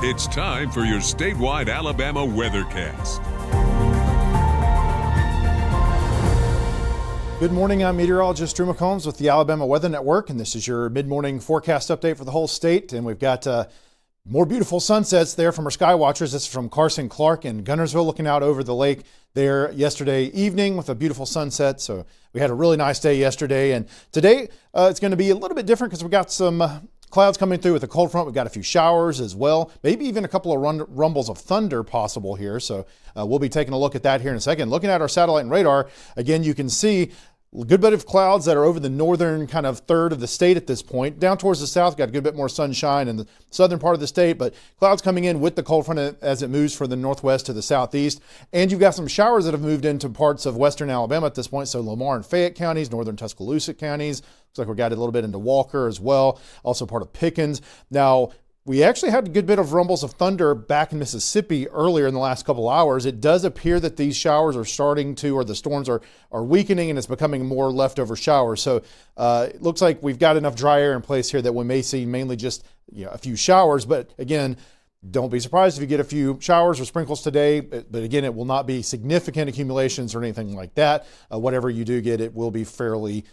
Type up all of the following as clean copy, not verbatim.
It's time for your statewide Alabama weathercast. Good morning, I'm meteorologist Drew McCombs with the Alabama Weather Network, and this is your mid-morning forecast update for the whole state. And we've got more beautiful sunsets there from our sky watchers. This is from Carson Clark in Gunnersville, looking out over the lake there yesterday evening with a beautiful sunset. So we had a really nice day yesterday, and today it's going to be a little bit different because we got some clouds coming through with a cold front. We've got a few showers as well, maybe even a couple of rumbles of thunder possible here. So we'll be taking a look at that here in a second. Looking at our satellite and radar, again, you can see a good bit of clouds that are over the northern kind of third of the state at this point. Down towards the south, got a good bit more sunshine in the southern part of the state, but clouds coming in with the cold front as it moves from the northwest to the southeast. And you've got some showers that have moved into parts of western Alabama at this point. So Lamar and Fayette counties, northern Tuscaloosa counties. Looks like we got a little bit into Walker as well, also part of Pickens. Now, we actually had a good bit of rumbles of thunder back in Mississippi earlier in the last couple hours. It does appear that these showers are starting to, or the storms are weakening, and it's becoming more leftover showers. So it looks like we've got enough dry air in place here that we may see mainly just a few showers. But again, don't be surprised if you get a few showers or sprinkles today. But again, it will not be significant accumulations or anything like that. Whatever you do get, it will be fairly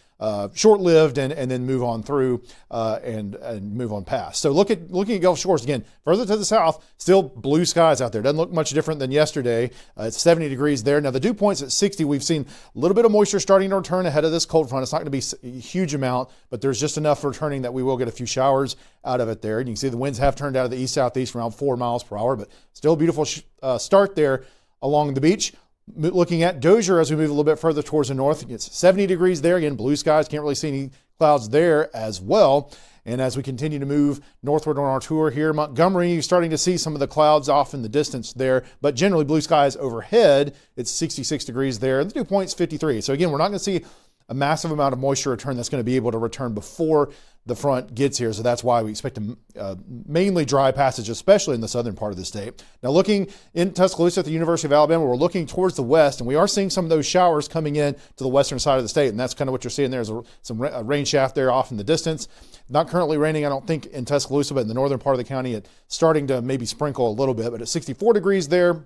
short-lived and then move on through and move on past. So looking at Gulf Shores again, further to the south, still blue skies out there. Doesn't look much different than yesterday. It's 70 degrees there. Now the dew point's at 60. We've seen a little bit of moisture starting to return ahead of this cold front. It's not going to be a huge amount, but there's just enough returning that we will get a few showers out of it there. And you can see the winds have turned out of the east-southeast around 4 miles per hour, but still a beautiful start there along the beach. Looking at Dozier as we move a little bit further towards the north, it's 70 degrees there. Again, blue skies, can't really see any clouds there as well. And as we continue to move northward on our tour here, Montgomery, you're starting to see some of the clouds off in the distance there, but generally blue skies overhead. It's 66 degrees there. The dew point's 53. So again, we're not going to see a massive amount of moisture return that's going to be able to return before the front gets here. So that's why we expect a mainly dry passage, especially in the southern part of the state. Now looking in Tuscaloosa at the University of Alabama, we're looking towards the west, and we are seeing some of those showers coming in to the western side of the state. And that's kind of what you're seeing there is some rain shaft there off in the distance. Not currently raining, I don't think, in Tuscaloosa, but in the northern part of the county, it's starting to maybe sprinkle a little bit, but at 64 degrees there.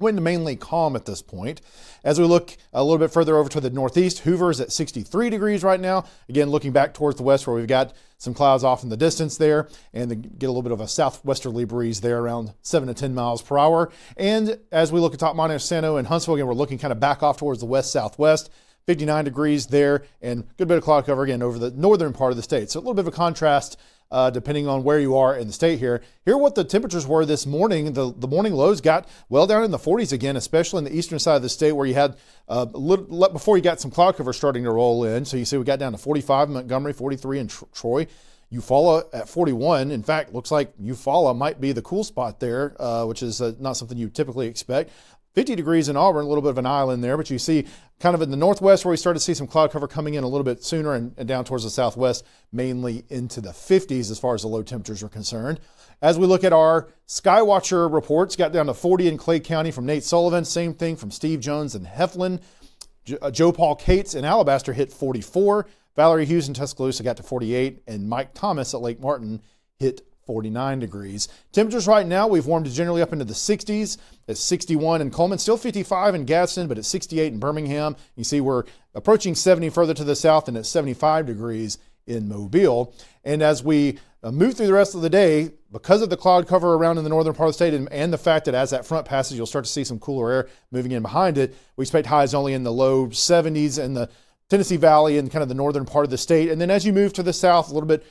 Wind mainly calm at this point. As we look a little bit further over to the northeast, Hoover is at 63 degrees right now. Again, looking back towards the west where we've got some clouds off in the distance there, and get a little bit of a southwesterly breeze there around 7 to 10 miles per hour. And as we look at Top Montesano and Huntsville, again, we're looking kind of back off towards the west-southwest. 59 degrees there, and good bit of cloud cover again over the northern part of the state. So a little bit of a contrast depending on where you are in the state here. Here are what the temperatures were this morning. The morning lows got well down in the 40s again, especially in the eastern side of the state where you had a little before you got some cloud cover starting to roll in. So you see we got down to 45 in Montgomery, 43 in Troy. Eufaula at 41. In fact, looks like Eufaula might be the cool spot there, which is not something you typically expect. 50 degrees in Auburn, a little bit of an island there, but you see kind of in the northwest where we started to see some cloud cover coming in a little bit sooner and down towards the southwest, mainly into the 50s as far as the low temperatures are concerned. As we look at our Skywatcher reports, got down to 40 in Clay County from Nate Sullivan, same thing from Steve Jones and Heflin. Joe Paul Cates in Alabaster hit 44. Valerie Hughes in Tuscaloosa got to 48, and Mike Thomas at Lake Martin hit 49 degrees. Temperatures right now, we've warmed generally up into the 60s. It's 61 in Coleman, still 55 in Gadsden, but it's 68 in Birmingham. You see we're approaching 70 further to the south, and it's 75 degrees in Mobile. And as we move through the rest of the day, because of the cloud cover around in the northern part of the state and the fact that as that front passes, you'll start to see some cooler air moving in behind it, we expect highs only in the low 70s in the Tennessee Valley and kind of the northern part of the state. And then as you move to the south, a little bit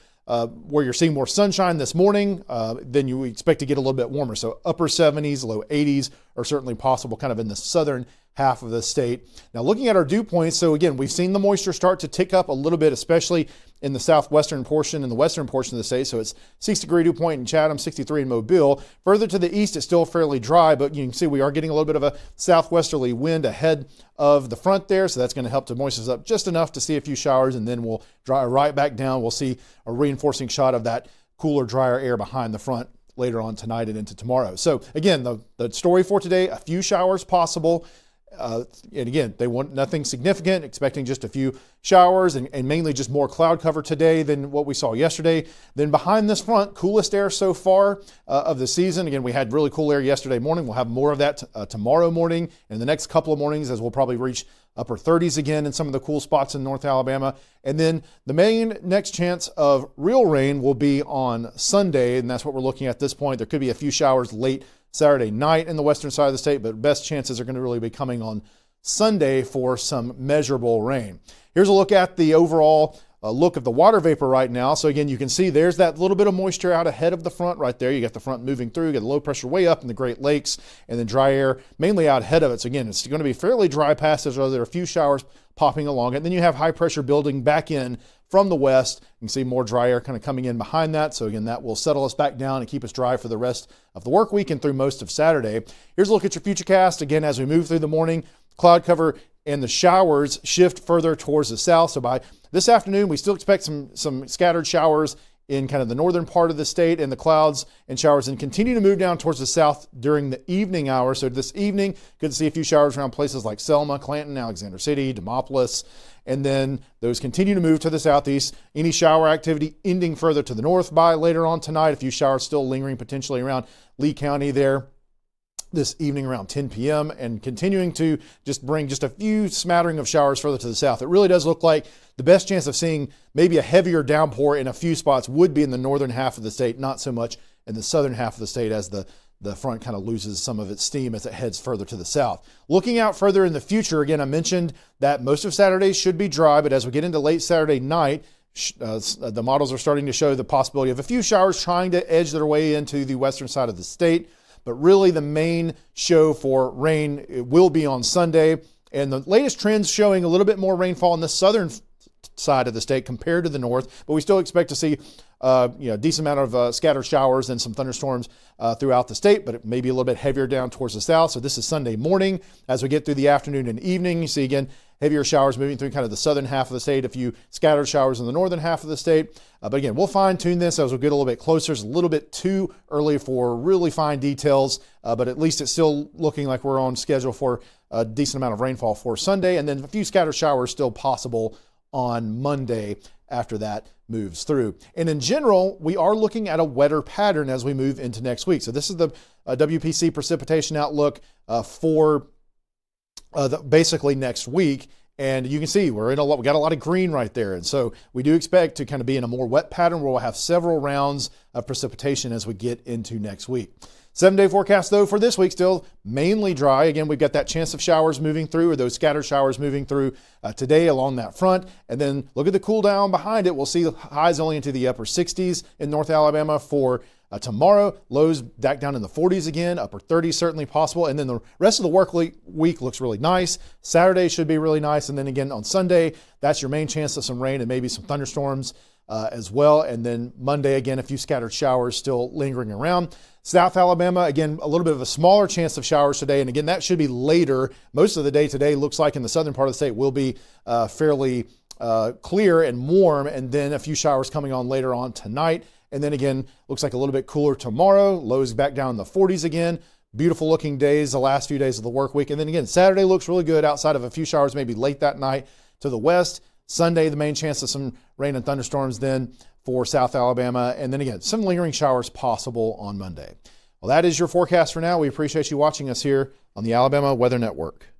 where you're seeing more sunshine this morning, then you expect to get a little bit warmer. So upper 70s, low 80s are certainly possible kind of in the southern half of the state. Now looking at our dew points, so again, we've seen the moisture start to tick up a little bit, especially in the southwestern portion and the western portion of the state. So it's 60-degree dew point in Chatham, 63 in Mobile. Further to the east, it's still fairly dry, but you can see we are getting a little bit of a southwesterly wind ahead of the front there. So that's going to help to moisten us up just enough to see a few showers, and then we'll dry right back down. We'll see a reinforcing shot of that cooler, drier air behind the front later on tonight and into tomorrow. So again, the story for today, a few showers possible And again, they want nothing significant, expecting just a few showers and mainly just more cloud cover today than what we saw yesterday. Then behind this front, coolest air so far of the season. Again, we had really cool air yesterday morning. We'll have more of that tomorrow morning and the next couple of mornings, as we'll probably reach upper 30s again in some of the cool spots in North Alabama. And then the main next chance of real rain will be on Sunday, and that's what we're looking at this point. There could be a few showers late Saturday night in the western side of the state, but best chances are going to really be coming on Sunday for some measurable rain. Here's a look at the overall look of the water vapor right now. So again, you can see there's that little bit of moisture out ahead of the front right there. You got the front moving through, you got the low pressure way up in the Great Lakes, and then dry air mainly out ahead of it. So again, it's going to be fairly dry passage, although there are a few showers popping along it. And then you have high pressure building back in from the west. You can see more dry air kind of coming in behind that. So again, that will settle us back down and keep us dry for the rest of the work week and through most of Saturday. Here's a look at your futurecast. Again, as we move through the morning, cloud cover and the showers shift further towards the south. So by this afternoon, we still expect some scattered showers in kind of the northern part of the state, and the clouds and showers and continue to move down towards the south during the evening hours. So this evening, good to see a few showers around places like Selma, Clanton, Alexander City, Demopolis, and then those continue to move to the southeast. Any shower activity ending further to the north by later on tonight. A few showers still lingering potentially around Lee County there this evening around 10 p.m. and continuing to just bring just a few smattering of showers further to the south. It really does look like the best chance of seeing maybe a heavier downpour in a few spots would be in the northern half of the state, not so much in the southern half of the state, as the front kind of loses some of its steam as it heads further to the south. Looking out further in the future, again, I mentioned that most of Saturday should be dry, but as we get into late Saturday night, the models are starting to show the possibility of a few showers trying to edge their way into the western side of the state. But really the main show for rain will be on Sunday. And the latest trends showing a little bit more rainfall on the southern side of the state compared to the north. But we still expect to see a decent amount of scattered showers and some thunderstorms throughout the state, but it may be a little bit heavier down towards the south. So this is Sunday morning. As we get through the afternoon and evening, you see again heavier showers moving through kind of the southern half of the state, a few scattered showers in the northern half of the state. But again, we'll fine tune this as we get a little bit closer. It's a little bit too early for really fine details, but at least it's still looking like we're on schedule for a decent amount of rainfall for Sunday, and then a few scattered showers still possible on Monday after that moves through. And in general, we are looking at a wetter pattern as we move into next week. So this is the WPC precipitation outlook for basically next week. And you can see we got a lot of green right there. And so we do expect to kind of be in a more wet pattern where we'll have several rounds of precipitation as we get into next week. 7-day forecast, though, for this week still mainly dry. Again, we've got that chance of showers moving through, or those scattered showers moving through today along that front. And then look at the cool down behind it. We'll see highs only into the upper 60s in North Alabama for tomorrow. Lows back down in the 40s again, upper 30s certainly possible. And then the rest of the work week looks really nice. Saturday should be really nice. And then again on Sunday, that's your main chance of some rain and maybe some thunderstorms as well. And then Monday, again, a few scattered showers still lingering around. South Alabama, again, a little bit of a smaller chance of showers today. And again, that should be later. Most of the day today looks like in the southern part of the state will be fairly clear and warm. And then a few showers coming on later on tonight. And then again, looks like a little bit cooler tomorrow. Lows back down in the 40s again. Beautiful looking days the last few days of the work week. And then again, Saturday looks really good outside of a few showers maybe late that night to the west. Sunday, the main chance of some rain and thunderstorms then for South Alabama. And then again, some lingering showers possible on Monday. Well, that is your forecast for now. We appreciate you watching us here on the Alabama Weather Network.